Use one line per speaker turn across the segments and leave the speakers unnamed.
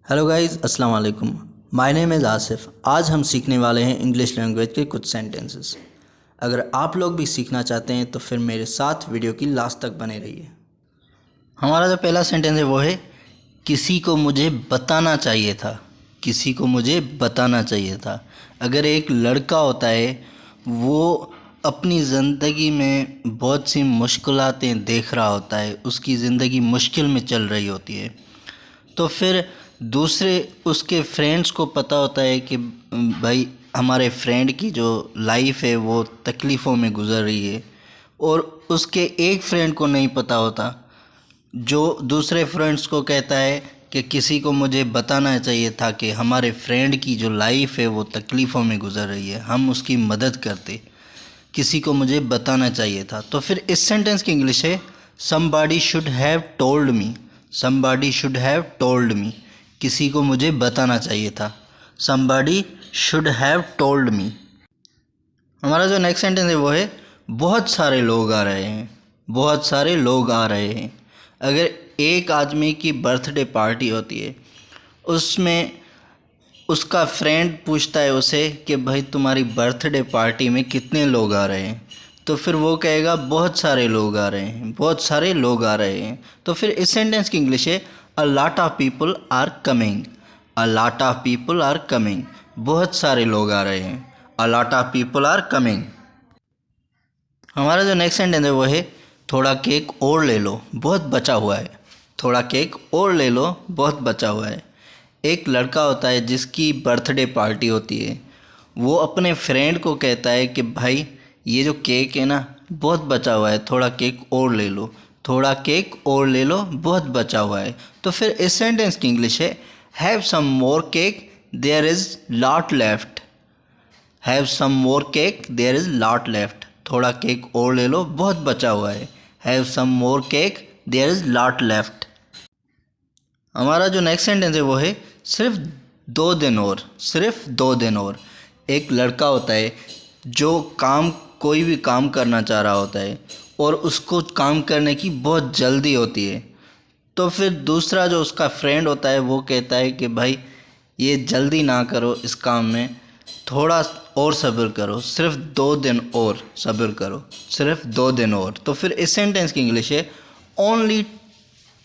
Hello guys, अस्सलाम वालेकुम। My name is Asif. आज हम सीखने वाले हैं इंग्लिश लैंग्वेज के कुछ सेंटेंसेस। अगर आप लोग भी सीखना चाहते हैं तो फिर मेरे साथ वीडियो की लास्ट तक बने रहिए। हमारा जो पहला सेंटेंस है वो है किसी को मुझे बताना चाहिए था। किसी को मुझे बताना चाहिए था। अगर एक लड़का होता है वो अपनी ज़िंदगी में बहुत सी मुश्किलातें देख रहा होता है, उसकी ज़िंदगी मुश्किल में चल रही होती है, तो फिर दूसरे उसके फ्रेंड्स को पता होता है कि भाई हमारे फ्रेंड की जो लाइफ है वो तकलीफ़ों में गुज़र रही है, और उसके एक फ्रेंड को नहीं पता होता जो दूसरे फ्रेंड्स को कहता है कि किसी को मुझे बताना चाहिए था कि हमारे फ्रेंड की जो लाइफ है वो तकलीफ़ों में गुज़र रही है, हम उसकी मदद करते। किसी को मुझे बताना चाहिए था। तो फिर इस सेंटेंस की इंग्लिश है somebody should have told me। somebody should have told me। किसी को मुझे बताना चाहिए था। somebody should have told me। हमारा जो नेक्स्ट सेंटेंस है वो है बहुत सारे लोग आ रहे हैं। बहुत सारे लोग आ रहे हैं। अगर एक आदमी की बर्थडे पार्टी होती है, उसमें उसका फ्रेंड पूछता है उसे कि भाई तुम्हारी बर्थडे पार्टी में कितने लोग आ रहे हैं, तो फिर वो कहेगा बहुत सारे लोग आ रहे हैं, बहुत सारे लोग आ रहे हैं। तो फिर इस सेंटेंस की इंग्लिश है a lot of people are coming. A lot of people are coming. बहुत सारे लोग आ रहे हैं। A lot of people are coming. हमारा जो नेक्स्ट सेंटेंस है वो है थोड़ा केक और ले लो, बहुत बचा हुआ है। थोड़ा केक और ले लो, बहुत बचा हुआ है। एक लड़का होता है जिसकी बर्थडे पार्टी होती है, वो अपने फ्रेंड को कहता है कि भाई ये जो केक है ना बहुत बचा हुआ है, थोड़ा केक और ले लो। थोड़ा केक और ले लो, बहुत बचा हुआ है। तो फिर इस सेंटेंस की इंग्लिश है have some more cake, there is lot left. Have some more cake, there is lot left. थोड़ा केक और ले लो, बहुत बचा हुआ है। Have some more cake, there is lot left. हमारा जो नेक्स्ट सेंटेंस है वो है सिर्फ 2 दिन और। सिर्फ 2 दिन और। एक लड़का होता है जो कोई भी काम करना चाह रहा होता है और उसको काम करने की बहुत जल्दी होती है, तो फिर दूसरा जो उसका फ्रेंड होता है वो कहता है कि भाई ये जल्दी ना करो, इस काम में थोड़ा और सब्र करो, सिर्फ 2 दिन और सब्र करो, सिर्फ 2 दिन और। तो फिर इस सेंटेंस की इंग्लिश है only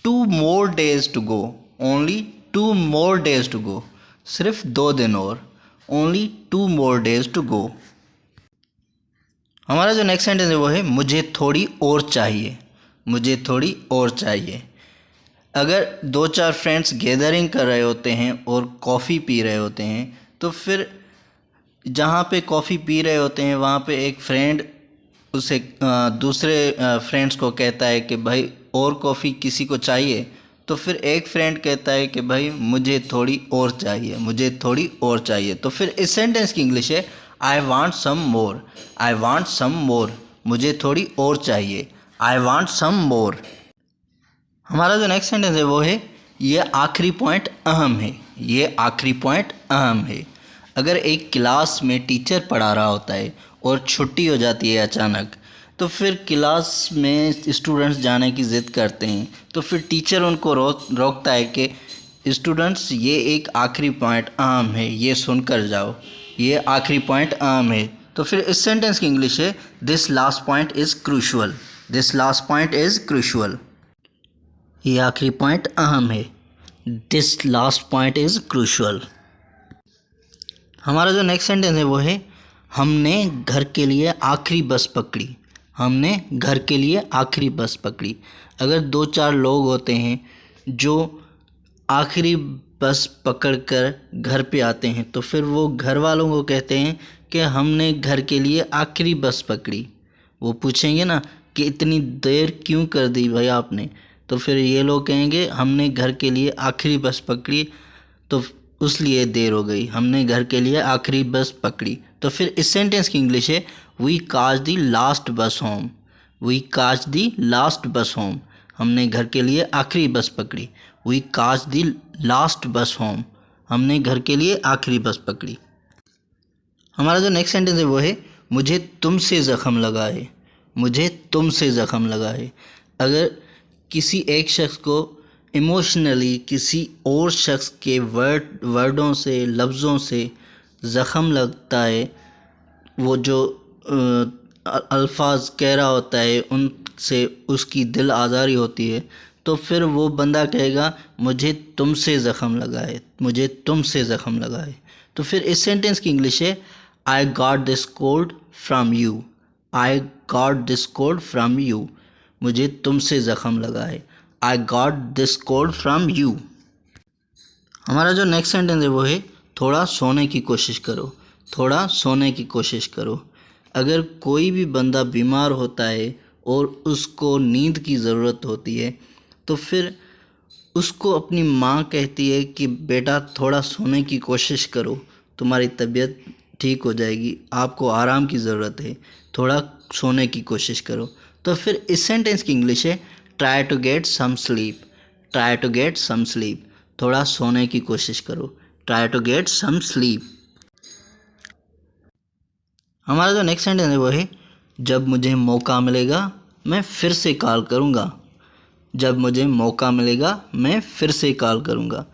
2 more days to go। Only 2 more days to go। सिर्फ 2 दिन और। Only 2 more days to go। हमारा जो नेक्स्ट सेंटेंस है वो है मुझे थोड़ी और चाहिए। मुझे थोड़ी और चाहिए। अगर 2-4 फ्रेंड्स गैदरिंग कर रहे होते हैं और कॉफ़ी पी रहे होते हैं, तो फिर जहाँ पे कॉफ़ी पी रहे होते हैं वहाँ पे एक फ्रेंड उसे दूसरे फ्रेंड्स को कहता है कि भाई और कॉफ़ी किसी को चाहिए। तो फिर एक फ्रेंड कहता है कि भाई मुझे थोड़ी और चाहिए, मुझे थोड़ी और चाहिए। तो फिर इस सेंटेंस की इंग्लिश है I want some more. I want some मोर। मुझे थोड़ी और चाहिए। आई वांट सम मोर। हमारा जो नेक्स्ट सेंटेंस है वो है ये आखिरी पॉइंट अहम है। ये आखिरी पॉइंट अहम है। अगर एक क्लास में टीचर पढ़ा रहा होता है और छुट्टी हो जाती है अचानक, तो फिर क्लास में स्टूडेंट्स जाने की ज़िद करते हैं, तो फिर टीचर उनको रोकता है कि स्टूडेंट्स ये एक आखिरी पॉइंट अहम है, ये सुनकर जाओ, ये आखिरी पॉइंट अहम है। तो फिर इस सेंटेंस की इंग्लिश है this last point is crucial. This last point is crucial. ये आखिरी पॉइंट अहम है। This last point is crucial. हमारा जो नेक्स्ट सेंटेंस है वो है हमने घर के लिए आखिरी बस पकड़ी। हमने घर के लिए आखिरी बस पकड़ी। अगर 2-4 लोग होते हैं जो आखिरी बस पकड़कर घर पे आते हैं, तो फिर वो घर वालों को कहते हैं कि हमने घर के लिए आखिरी बस पकड़ी। वो पूछेंगे ना कि इतनी देर क्यों कर दी भाई आपने, तो फिर ये लोग कहेंगे हमने घर के लिए आखिरी बस पकड़ी, तो उस लिए देर हो गई, हमने घर के लिए आखिरी बस पकड़ी। तो फिर इस सेंटेंस की इंग्लिश है वी काच दी लास्ट बस होम। वी काच दी लास्ट बस होम। हमने घर के लिए आखिरी बस पकड़ी। वी काच दी लास्ट बस होम। हमने घर के लिए आखिरी बस पकड़ी। हमारा जो नेक्स्ट सेंटेंस है वो है मुझे तुमसे ज़ख्म लगा है। मुझे तुमसे ज़ख्म लगा है। अगर किसी एक शख्स को इमोशनली किसी और शख्स के वर्डों से, लफ्ज़ों से ज़ख़म लगता है, वो जो अल्फाज कह रहा होता है उनसे उसकी दिल आज़ारी होती है, तो फिर वो बंदा कहेगा मुझे तुमसे ज़ख़म लगा है, मुझे तुमसे ज़ख़म लगा है। तो फिर इस सेंटेंस की इंग्लिश है I got this cold from U. I got this cold from U, मुझे तुमसे ज़ख़म लगा है। I got this cold from U. हमारा जो नेक्स्ट सेंटेंस है वो है थोड़ा सोने की कोशिश करो। थोड़ा सोने की कोशिश करो। अगर कोई भी बंदा बीमार होता है और उसको नींद की ज़रूरत होती है, तो फिर उसको अपनी माँ कहती है कि बेटा थोड़ा सोने की कोशिश करो, तुम्हारी तबीयत ठीक हो जाएगी, आपको आराम की ज़रूरत है, थोड़ा सोने की कोशिश करो। तो फिर इस सेंटेंस की इंग्लिश है try to get some sleep. Try to get some sleep, थोड़ा सोने की कोशिश करो। Try to get some sleep. हमारा जो नेक्स्ट सेंटेंस है वो है जब मुझे मौका मिलेगा मैं फिर से कॉल करूँगा। जब मुझे मौका मिलेगा मैं फिर से कॉल करूँगा।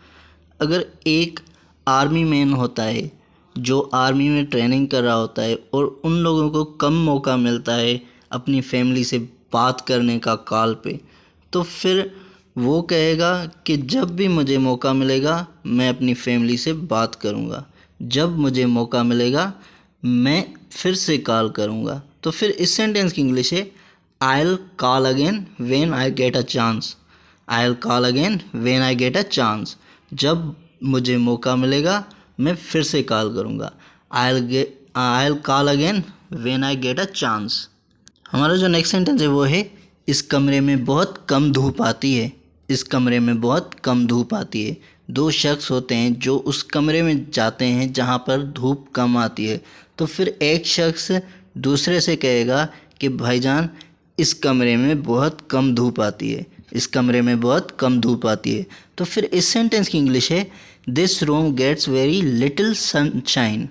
अगर एक आर्मी मैन होता है जो आर्मी में ट्रेनिंग कर रहा होता है और उन लोगों को कम मौका मिलता है अपनी फैमिली से बात करने का कॉल पे, तो फिर वो कहेगा कि जब भी मुझे मौका मिलेगा मैं अपनी फैमिली से बात करूँगा। जब मुझे मौका मिलेगा मैं फिर से कॉल करूँगा। तो फिर इस सेंटेंस की इंग्लिश है I'll call again when I get a chance. I'll call again when I get a chance. जब मुझे मौका मिलेगा मैं फिर से कॉल करूँगा। I'll call again when I get a chance. हमारा जो नेक्स्ट सेंटेंस है वो है इस कमरे में बहुत कम धूप आती है। इस कमरे में बहुत कम धूप आती है। दो शख्स होते हैं जो उस कमरे में जाते हैं जहाँ पर धूप कम आती है, तो फिर एक शख्स दूसरे से कहेगा कि भाईजान इस कमरे में बहुत कम धूप आती है। इस कमरे में बहुत कम धूप आती है। तो फिर इस सेंटेंस की इंग्लिश है this room gets very little sunshine.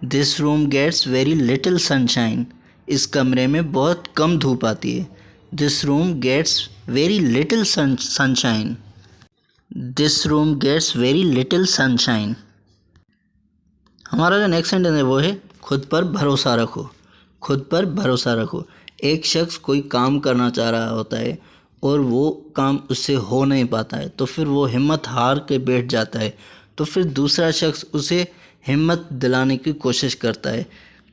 This room gets very little sunshine, इस कमरे में बहुत कम धूप आती है। This room gets very little sunshine. This room gets very little sunshine. हमारा जो नेक्स्ट सेंटेंस है वो है खुद पर भरोसा रखो। खुद पर भरोसा रखो। एक शख्स कोई काम करना चाह रहा होता है और वो काम उससे हो नहीं पाता है, तो फिर वो हिम्मत हार के बैठ जाता है। तो फिर दूसरा शख्स उसे हिम्मत दिलाने की कोशिश करता है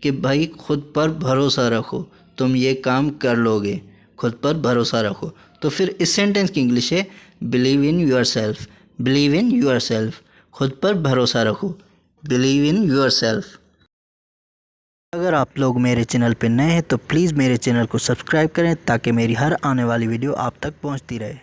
कि भाई खुद पर भरोसा रखो, तुम ये काम कर लोगे, खुद पर भरोसा रखो। तो फिर इस सेंटेंस की इंग्लिश है believe in yourself. Believe in yourself, खुद पर भरोसा रखो। Believe in yourself. अगर आप लोग मेरे चैनल पर नए हैं तो प्लीज़ मेरे चैनल को सब्सक्राइब करें ताकि मेरी हर आने वाली वीडियो आप तक पहुंचती रहे।